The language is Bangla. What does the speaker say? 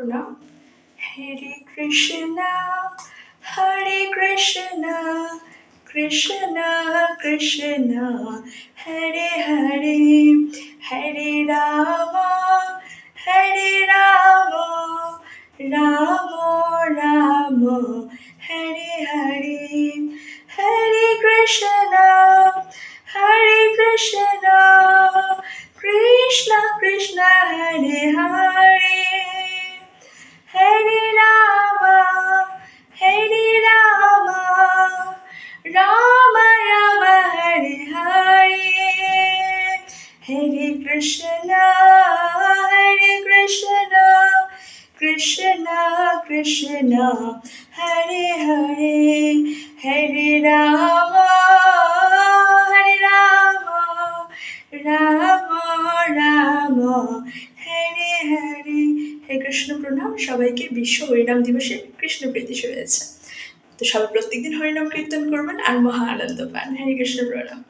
প্রণাম। হরে কৃষ্ণ কৃষ্ণ কৃষ্ণ হরে হরে, হরে রাম রাম রাম হরে হরে, হরে কৃষ্ণ কৃষ্ণ কৃষ্ণ হরে হরে, হরে রাম রাম রাম হরে হরে, হরে কৃষ্ণ কৃষ্ণ কৃষ্ণ হরে হরে, হরে রাম রাম রাম হরে হরে। হে কৃষ্ণ প্রণাম। সবাইকে বিশ্ব হরিনাম দিবসে কৃষ্ণ প্রীতি শুভেচ্ছা। তো সবাই প্রত্যেকদিন হরিনাম কীর্তন করবেন আর মহা আনন্দ পান। হরে কৃষ্ণ প্রণাম।